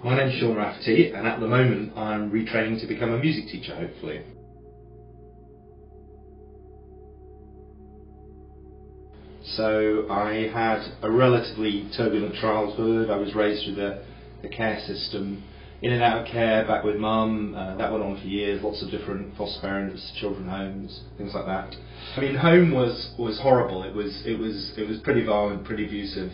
My name's Shaun Rafferty, and at the moment I'm retraining to become a music teacher, hopefully. So I had a relatively turbulent childhood. I was raised through the care system, in and out of care, back with mum. That went on for years, lots of different foster parents, children homes, things like that. I mean, home was horrible. It was pretty violent, pretty abusive,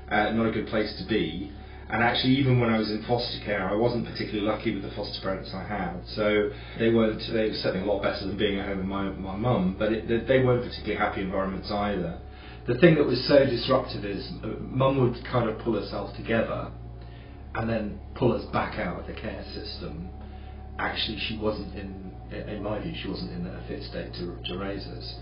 not a good place to be. And actually, even when I was in foster care, I wasn't particularly lucky with the foster parents I had. So they were certainly a lot better than being at home with my mum, but they weren't particularly happy environments either. The thing that was so disruptive is mum would kind of pull herself together and then pull us back out of the care system. Actually, she wasn't in my view, she wasn't in a fit state to raise us.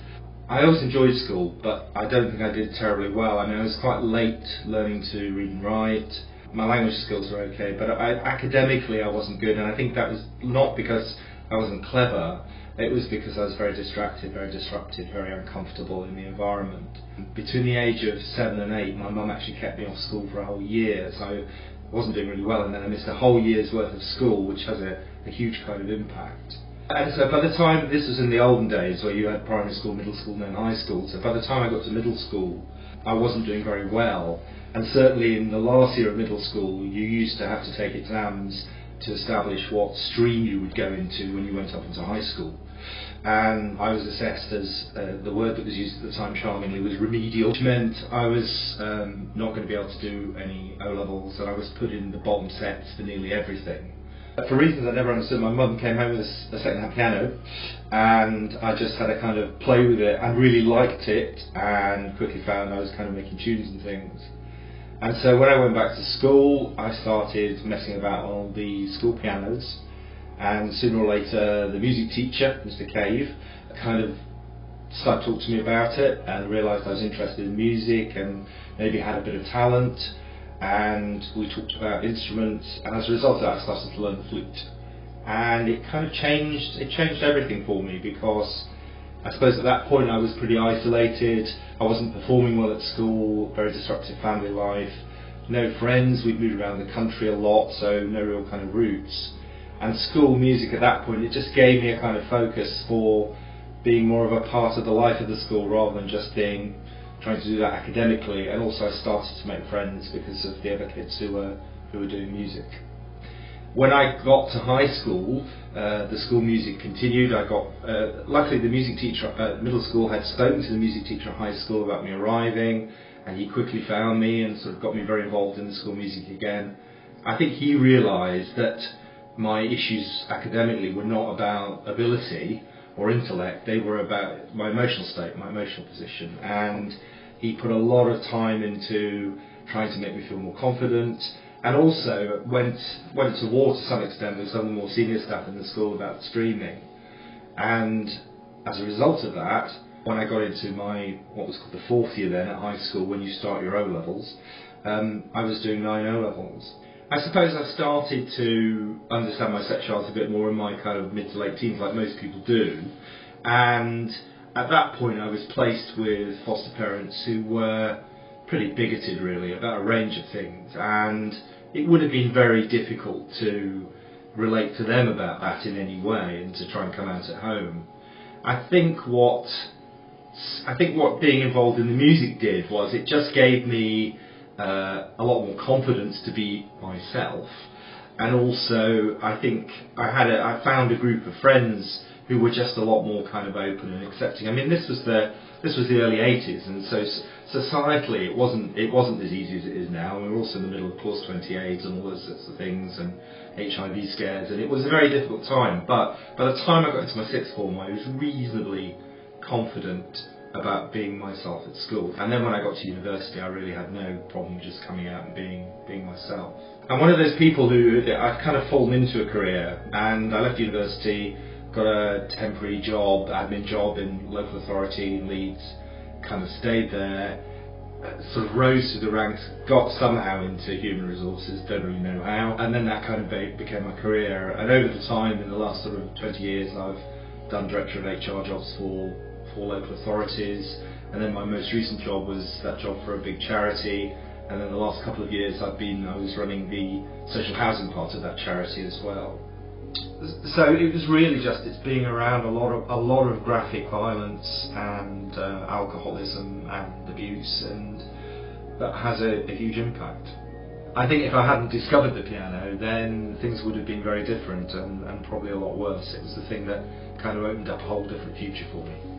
I always enjoyed school, but I don't think I did terribly well. I mean, I was quite late learning to read and write. My language skills were okay, but academically I wasn't good, and I think that was not because I wasn't clever. It was because I was very distracted, very disruptive, very uncomfortable in the environment. Between the age of 7 and 8, my mum actually kept me off school for a whole year, so I wasn't doing really well, and then I missed a whole year's worth of school, which has a huge kind of impact. And so by the time, this was in the olden days where you had primary school, middle school and then high school, so by the time I got to middle school I wasn't doing very well, and certainly in the last year of middle school you used to have to take exams to establish what stream you would go into when you went up into high school. And I was assessed as, the word that was used at the time charmingly was remedial, which meant I was not going to be able to do any O-levels, and I was put in the bottom sets for nearly everything. For reasons I never understood, my mum came home with a second-hand piano, and I just had to kind of play with it and really liked it, and quickly found I was kind of making tunes and things. And so when I went back to school, I started messing about on the school pianos, and sooner or later the music teacher, Mr. Cave, kind of started talking to me about it and realised I was interested in music and maybe had a bit of talent. And we talked about instruments, and as a result of that I started to learn the flute, and it kind of changed everything for me, because I suppose at that point I was pretty isolated. I wasn't performing well at school, very disruptive family life, no friends, we'd moved around the country a lot, so no real kind of roots. And school music at that point, it just gave me a kind of focus for being more of a part of the life of the school rather than just trying to do that academically. And also I started to make friends because of the other kids who were doing music. When I got to high school, the school music continued. I got luckily the music teacher at middle school had spoken to the music teacher at high school about me arriving, and he quickly found me and sort of got me very involved in the school music again. I think he realised that my issues academically were not about ability or intellect, they were about my emotional state, my emotional position, and he put a lot of time into trying to make me feel more confident, and also went to war to some extent with some of the more senior staff in the school about streaming. And as a result of that, when I got into my, what was called the fourth year then at high school, when you start your O-levels, I was doing 9 O-levels. I suppose I started to understand my sexuality a bit more in my kind of mid to late teens, like most people do, and at that point I was placed with foster parents who were pretty bigoted really about a range of things, and it would have been very difficult to relate to them about that in any way and to try and come out at home. I think what being involved in the music did was it just gave me a lot more confidence to be myself, and also I think I found a group of friends who were just a lot more kind of open and accepting. I mean, this was the early 80s, and so societally it wasn't as easy as it is now. We were also in the middle of Clause 28 and all those sorts of things, and HIV scares, and it was a very difficult time. But by the time I got into my sixth form, I was reasonably confident about being myself at school. And then when I got to university, I really had no problem just coming out and being myself. I'm one of those people who I've kind of fallen into a career, and I left university, got a temporary job, admin job in local authority in Leeds, kind of stayed there, sort of rose through the ranks, got somehow into human resources, don't really know how, and then that kind of became my career. And over the time, in the last sort of 20 years, I've done director of HR jobs for local authorities, and then my most recent job was that job for a big charity, and then the last couple of years I was running the social housing part of that charity as well. So it was really just, it's being around a lot of graphic violence and alcoholism and abuse, and that has a huge impact. I think if I hadn't discovered the piano, then things would have been very different and probably a lot worse. It was the thing that kind of opened up a whole different future for me.